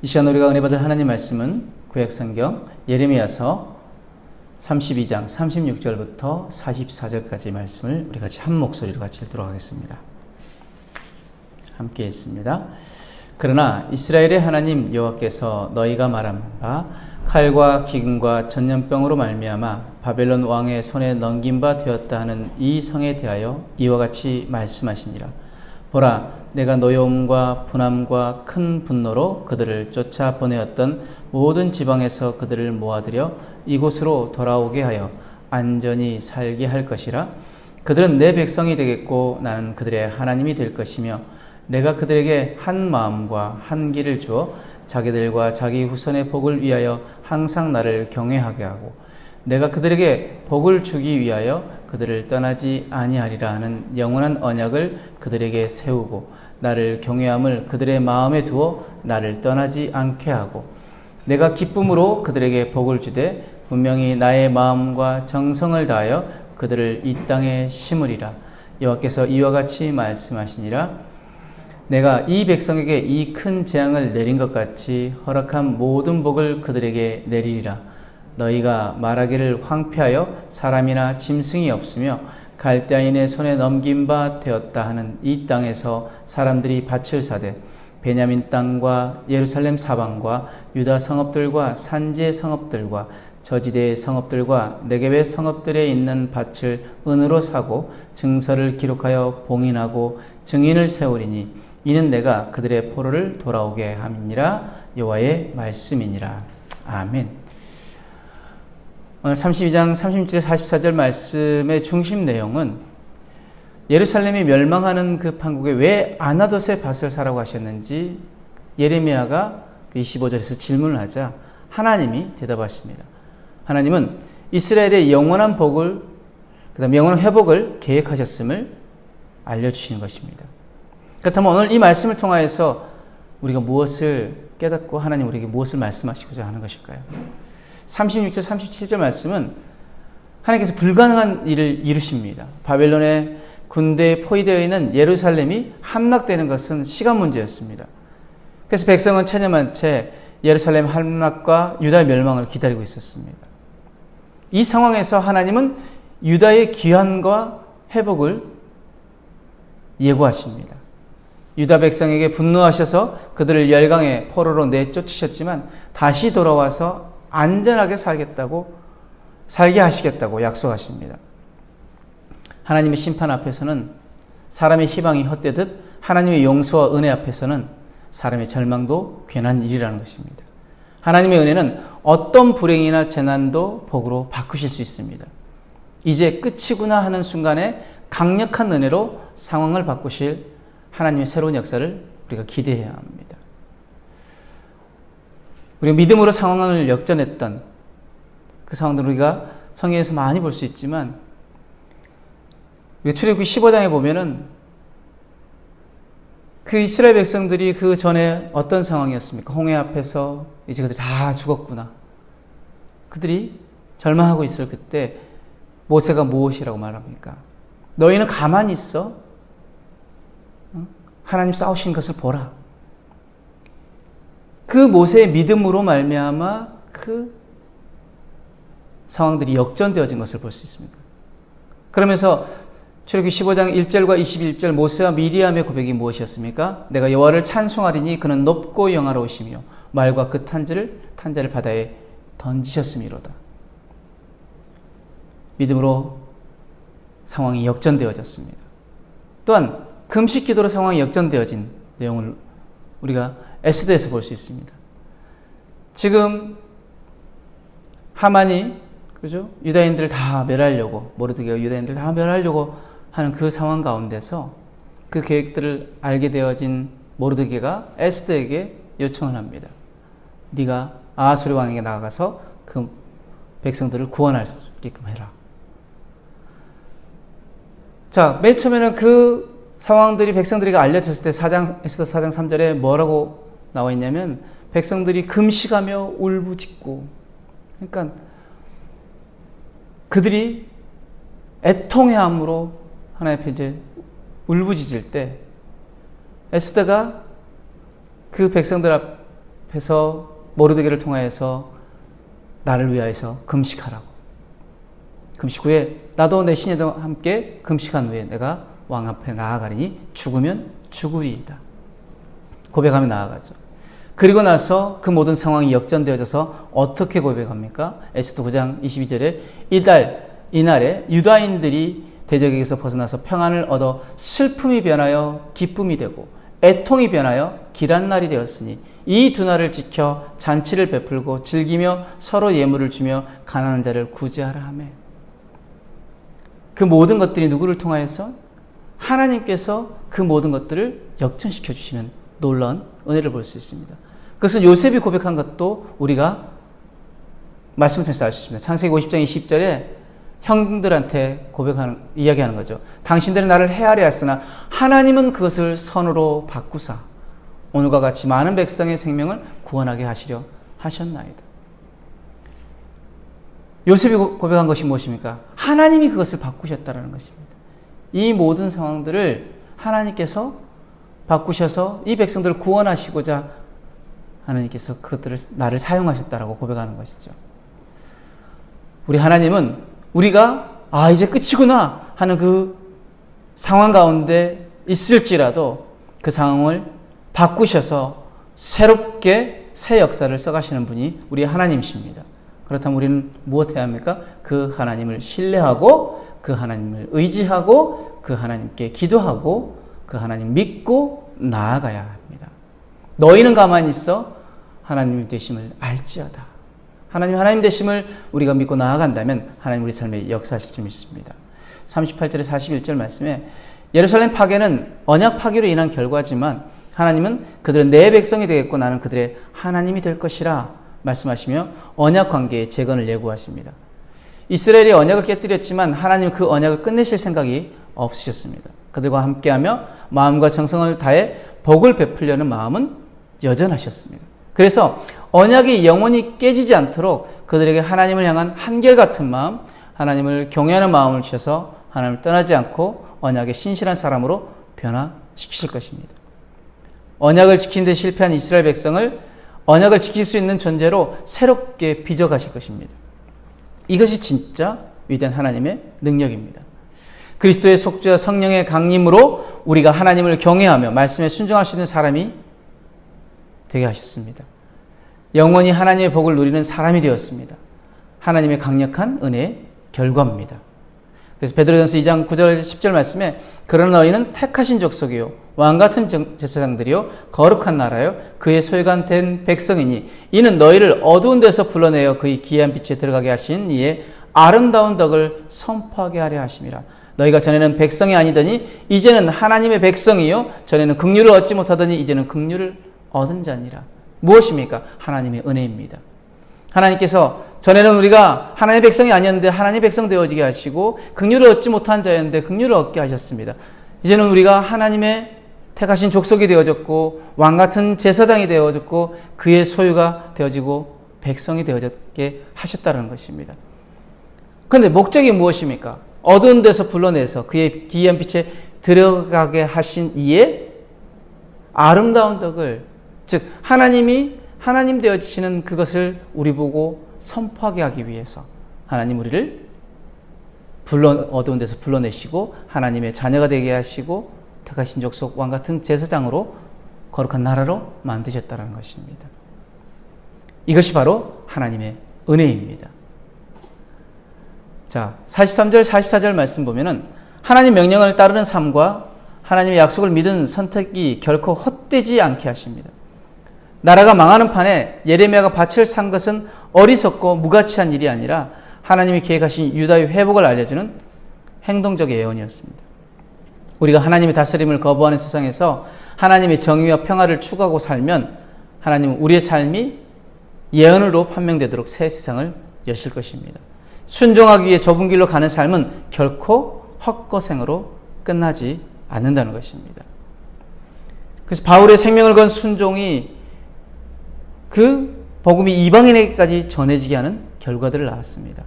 이 시간 우리가 은혜 받을 하나님 말씀은 구약성경 예레미야서 32장 36절부터 44절까지 말씀을 우리 같이 한 목소리로 같이 읽도록 하겠습니다. 함께 읽습니다. 그러나 이스라엘의 하나님 여호와께서 너희가 말한 바 칼과 기근과 전염병으로 말미암아 바벨론 왕의 손에 넘긴 바 되었다 하는 이 성에 대하여 이와 같이 말씀하시니라. 보라, 내가 노여움과 분함과 큰 분노로 그들을 쫓아 보내었던 모든 지방에서 그들을 모아들여 이곳으로 돌아오게 하여 안전히 살게 할 것이라. 그들은 내 백성이 되겠고 나는 그들의 하나님이 될 것이며 내가 그들에게 한 마음과 한 길을 주어 자기들과 자기 후손의 복을 위하여 항상 나를 경외하게 하고 내가 그들에게 복을 주기 위하여 그들을 떠나지 아니하리라 하는 영원한 언약을 그들에게 세우고 나를 경외함을 그들의 마음에 두어 나를 떠나지 않게 하고 내가 기쁨으로 그들에게 복을 주되 분명히 나의 마음과 정성을 다하여 그들을 이 땅에 심으리라. 여호와께서 이와 같이 말씀하시니라. 내가 이 백성에게 이 큰 재앙을 내린 것 같이 허락한 모든 복을 그들에게 내리리라. 너희가 말하기를 황폐하여 사람이나 짐승이 없으며 갈대아인의 손에 넘긴 바 되었다 하는 이 땅에서 사람들이 밭을 사되 베냐민 땅과 예루살렘 사방과 유다 성읍들과 산지의 성읍들과 저지대의 성읍들과 네겝의 성읍들에 있는 밭을 은으로 사고 증서를 기록하여 봉인하고 증인을 세우리니 이는 내가 그들의 포로를 돌아오게 함이니라. 여호와의 말씀이니라. 아멘. 오늘 32장 36절 44절 말씀의 중심 내용은 예루살렘이 멸망하는 그 판국에 왜 아나돗의 밭을 사라고 하셨는지 예레미야가 25절에서 질문을 하자 하나님이 대답하십니다. 하나님은 이스라엘의 영원한 복을, 그다음 영원한 회복을 계획하셨음을 알려주시는 것입니다. 그렇다면 오늘 이 말씀을 통하여서 우리가 무엇을 깨닫고 하나님 우리에게 무엇을 말씀하시고자 하는 것일까요? 36절 37절 말씀은 하나님께서 불가능한 일을 이루십니다. 바벨론의 군대에 포위되어 있는 예루살렘이 함락되는 것은 시간 문제였습니다. 그래서 백성은 체념한 채 예루살렘 함락과 유다의 멸망을 기다리고 있었습니다. 이 상황에서 하나님은 유다의 귀환과 회복을 예고하십니다. 유다 백성에게 분노하셔서 그들을 열강의 포로로 내쫓으셨지만 다시 돌아와서 안전하게 살게 하시겠다고 약속하십니다. 하나님의 심판 앞에서는 사람의 희망이 헛되듯 하나님의 용서와 은혜 앞에서는 사람의 절망도 괜한 일이라는 것입니다. 하나님의 은혜는 어떤 불행이나 재난도 복으로 바꾸실 수 있습니다. 이제 끝이구나 하는 순간에 강력한 은혜로 상황을 바꾸실 하나님의 새로운 역사를 우리가 기대해야 합니다. 우리가 믿음으로 상황을 역전했던 그 상황들을 우리가 성경에서 많이 볼 수 있지만 우리가 출애굽기 15장에 보면은 그 이스라엘 백성들이 그 전에 어떤 상황이었습니까? 홍해 앞에서 이제 그들이 다 죽었구나. 그들이 절망하고 있을 그때 모세가 무엇이라고 말합니까? 너희는 가만히 있어. 하나님 싸우신 것을 보라. 그 모세의 믿음으로 말미암아 그 상황들이 역전되어진 것을 볼 수 있습니다. 그러면서 출애굽기 15장 1절과 21절 모세와 미리암의 고백이 무엇이었습니까? 내가 여호와를 찬송하리니 그는 높고 영화로우시며 말과 그 탄자를 바다에 던지셨음이로다. 믿음으로 상황이 역전되어졌습니다. 또한 금식 기도로 상황이 역전되어진 내용을 우리가 에스더에서 볼 수 있습니다. 지금 하만이 그죠? 유다인들을 다 멸하려고 모르드게가 유다인들을 다 멸하려고 하는 그 상황 가운데서 그 계획들을 알게 되어진 모르드게가 에스더에게 요청을 합니다. 네가 아하수르 왕에게 나가서 그 백성들을 구원할 수 있게끔 해라. 자, 맨 처음에는 그 상황들이 백성들에게 알려졌을 때 에스더 4장 3절에 뭐라고 나와 있냐면 백성들이 금식하며 울부짖고, 그러니까 그들이 애통해함으로 하나님 앞에 이제 울부짖을 때 에스더가 그 백성들 앞에서 모르드게를 통하여서 나를 위하여서 금식하라고. 금식 후에 나도 내 신녀도 함께 금식한 후에 내가 왕 앞에 나아가리니 죽으면 죽으리이다. 고백하며 나아가죠. 그리고 나서 그 모든 상황이 역전되어져서 어떻게 고백합니까? 에스더 9장 22절에 이날에 유다인들이 대적에게서 벗어나서 평안을 얻어 슬픔이 변하여 기쁨이 되고 애통이 변하여 길한 날이 되었으니 이 두 날을 지켜 잔치를 베풀고 즐기며 서로 예물을 주며 가난한 자를 구제하라 하며, 그 모든 것들이 누구를 통하여서? 하나님께서 그 모든 것들을 역전시켜 주시는 놀라운 은혜를 볼 수 있습니다. 그것은 요셉이 고백한 것도 우리가 말씀을 통해서 알 수 있습니다. 창세기 50장 20절에 형들한테 이야기하는 거죠. 당신들은 나를 헤아려 했으나 하나님은 그것을 선으로 바꾸사 오늘과 같이 많은 백성의 생명을 구원하게 하시려 하셨나이다. 요셉이 고백한 것이 무엇입니까? 하나님이 그것을 바꾸셨다는 것입니다. 이 모든 상황들을 하나님께서 바꾸셔서 이 백성들을 구원하시고자 하나님께서 그것들을 나를 사용하셨다라고 고백하는 것이죠. 우리 하나님은 우리가 이제 끝이구나 하는 그 상황 가운데 있을지라도 그 상황을 바꾸셔서 새롭게 새 역사를 써가시는 분이 우리 하나님이십니다. 그렇다면 우리는 무엇해야 합니까? 그 하나님을 신뢰하고 그 하나님을 의지하고 그 하나님께 기도하고 그 하나님 믿고 나아가야 합니다. 너희는 가만히 있어 하나님 되심을 알지어다. 하나님 되심을 우리가 믿고 나아간다면 하나님 우리 삶에 역사하실 줄 믿습니다. 38절에 41절 말씀에 예루살렘 파괴는 언약 파괴로 인한 결과지만 하나님은 그들은 내 백성이 되겠고 나는 그들의 하나님이 될 것이라 말씀하시며 언약 관계의 재건을 예고하십니다. 이스라엘이 언약을 깨뜨렸지만 하나님은 그 언약을 끝내실 생각이 없으셨습니다. 그들과 함께하며 마음과 정성을 다해 복을 베풀려는 마음은 여전하셨습니다. 그래서 언약이 영원히 깨지지 않도록 그들에게 하나님을 향한 한결같은 마음, 하나님을 경외하는 마음을 주셔서 하나님을 떠나지 않고 언약의 신실한 사람으로 변화시키실 것입니다. 언약을 지키는 데 실패한 이스라엘 백성을 언약을 지킬 수 있는 존재로 새롭게 빚어가실 것입니다. 이것이 진짜 위대한 하나님의 능력입니다. 그리스도의 속죄와 성령의 강림으로 우리가 하나님을 경외하며 말씀에 순종할 수 있는 사람이 되게 하셨습니다. 영원히 하나님의 복을 누리는 사람이 되었습니다. 하나님의 강력한 은혜의 결과입니다. 그래서 베드로전서 2장 9절 10절 말씀에 그러나 너희는 택하신 족속이요 왕같은 제사장들이요 거룩한 나라요 그의 소유가 된 백성이니 이는 너희를 어두운 데서 불러내어 그의 기이한 빛에 들어가게 하신 이의 아름다운 덕을 선포하게 하려 하심이라. 너희가 전에는 백성이 아니더니 이제는 하나님의 백성이요 전에는 긍휼을 얻지 못하더니 이제는 긍휼을 얻은 자니라. 무엇입니까? 하나님의 은혜입니다. 하나님께서 전에는 우리가 하나님의 백성이 아니었는데 하나님의 백성 되어지게 하시고 긍휼을 얻지 못한 자였는데 긍휼을 얻게 하셨습니다. 이제는 우리가 하나님의 택하신 족속이 되어졌고 왕같은 제사장이 되어졌고 그의 소유가 되어지고 백성이 되어졌게 하셨다는 것입니다. 그런데 목적이 무엇입니까? 어두운 데서 불러내서 그의 기이한 빛에 들어가게 하신 이의 아름다운 덕을, 즉 하나님이 하나님 되어지시는 그것을 우리 보고 선포하게 하기 위해서 하나님 우리를 어두운 데서 불러내시고 하나님의 자녀가 되게 하시고 택하신 족속 왕같은 제사장으로 거룩한 나라로 만드셨다는 것입니다. 이것이 바로 하나님의 은혜입니다. 자, 43절 44절 말씀 보면은 하나님 명령을 따르는 삶과 하나님의 약속을 믿은 선택이 결코 헛되지 않게 하십니다. 나라가 망하는 판에 예레미야가 밭을 산 것은 어리석고 무가치한 일이 아니라 하나님이 계획하신 유다의 회복을 알려주는 행동적 예언이었습니다. 우리가 하나님의 다스림을 거부하는 세상에서 하나님의 정의와 평화를 추구하고 살면 하나님은 우리의 삶이 예언으로 판명되도록 새 세상을 여실 것입니다. 순종하기 위해 좁은 길로 가는 삶은 결코 헛고생으로 끝나지 않는다는 것입니다. 그래서 바울의 생명을 건 순종이 그 복음이 이방인에게까지 전해지게 하는 결과들을 낳았습니다.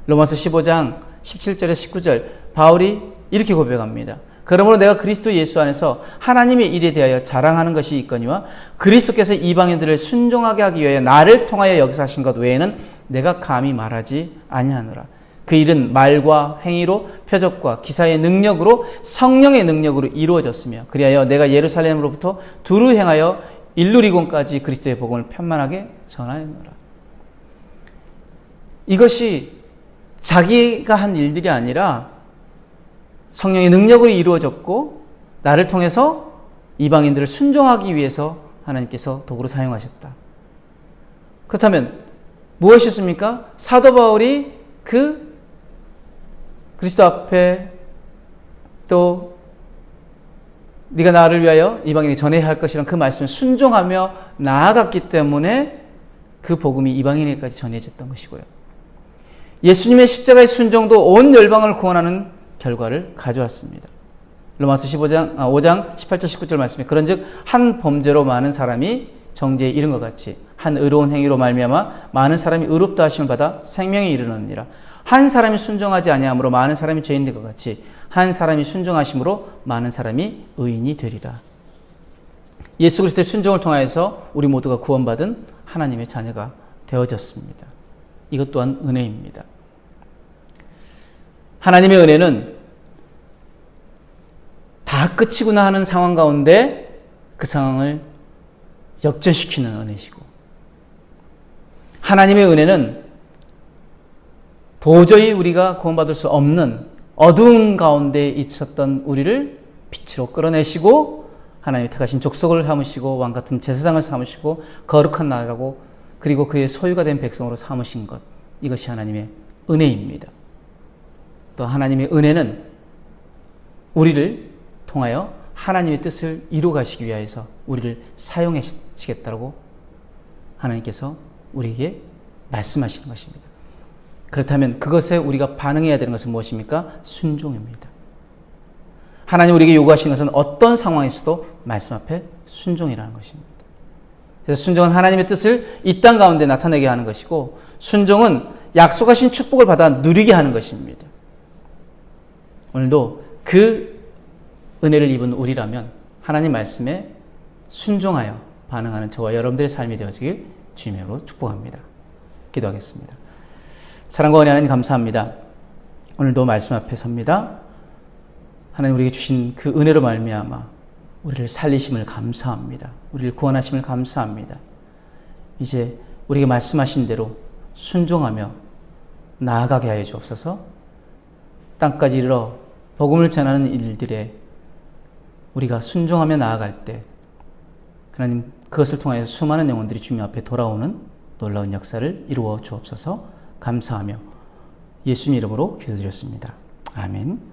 로마서 15장 17절에 19절 바울이 이렇게 고백합니다. 그러므로 내가 그리스도 예수 안에서 하나님의 일에 대하여 자랑하는 것이 있거니와 그리스도께서 이방인들을 순종하게 하기 위하여 나를 통하여 여기서 하신 것 외에는 내가 감히 말하지 아니하노라. 그 일은 말과 행위로 표적과 기사의 능력으로 성령의 능력으로 이루어졌으며 그리하여 내가 예루살렘으로부터 두루 행하여 일루리곤까지 그리스도의 복음을 편만하게 전하였노라. 이것이 자기가 한 일들이 아니라 성령의 능력으로 이루어졌고 나를 통해서 이방인들을 순종하기 위해서 하나님께서 도구로 사용하셨다. 그렇다면 무엇이었습니까? 사도 바울이 그 그리스도 앞에 또 네가 나를 위하여 이방인에게 전해야 할 것이란 그 말씀을 순종하며 나아갔기 때문에 그 복음이 이방인에게까지 전해졌던 것이고요. 예수님의 십자가의 순종도 온 열방을 구원하는 결과를 가져왔습니다. 로마서 5장 18절 19절 말씀에 그런즉 한 범죄로 많은 사람이 정죄에 이른 것 같이 한 의로운 행위로 말미암아 많은 사람이 의롭다 하심을 받아 생명에 이르느니라. 한 사람이 순종하지 아니함으로 많은 사람이 죄인 된 것 같이 한 사람이 순종하심으로 많은 사람이 의인이 되리라. 예수 그리스도의 순종을 통하여서 우리 모두가 구원받은 하나님의 자녀가 되어졌습니다. 이것 또한 은혜입니다. 하나님의 은혜는 다 끝이구나 하는 상황 가운데 그 상황을 역전시키는 은혜시고 하나님의 은혜는 도저히 우리가 구원받을 수 없는 어두운 가운데 있었던 우리를 빛으로 끌어내시고 하나님의 택하신 족속을 삼으시고 왕같은 제사장을 삼으시고 거룩한 나라고 그리고 그의 소유가 된 백성으로 삼으신 것, 이것이 하나님의 은혜입니다. 또 하나님의 은혜는 우리를 통하여 하나님의 뜻을 이루어 가시기 위하여서 우리를 사용하시겠다고 하나님께서 우리에게 말씀하시는 것입니다. 그렇다면 그것에 우리가 반응해야 되는 것은 무엇입니까? 순종입니다. 하나님 우리에게 요구하시는 것은 어떤 상황에서도 말씀 앞에 순종이라는 것입니다. 그래서 순종은 하나님의 뜻을 이 땅 가운데 나타내게 하는 것이고 순종은 약속하신 축복을 받아 누리게 하는 것입니다. 오늘도 그 은혜를 입은 우리라면 하나님 말씀에 순종하여 반응하는 저와 여러분들의 삶이 되어지길 주님으로 축복합니다. 기도하겠습니다. 사랑과 은혜 하나님 감사합니다. 오늘도 말씀 앞에 섭니다. 하나님 우리에게 주신 그 은혜로 말미암아 우리를 살리심을 감사합니다. 우리를 구원하심을 감사합니다. 이제 우리에게 말씀하신 대로 순종하며 나아가게 하여 주옵소서. 땅까지 이르러 복음을 전하는 일들에 우리가 순종하며 나아갈 때 하나님 그것을 통하여 수많은 영혼들이 주님 앞에 돌아오는 놀라운 역사를 이루어 주옵소서. 감사하며 예수님 이름으로 기도드렸습니다. 아멘.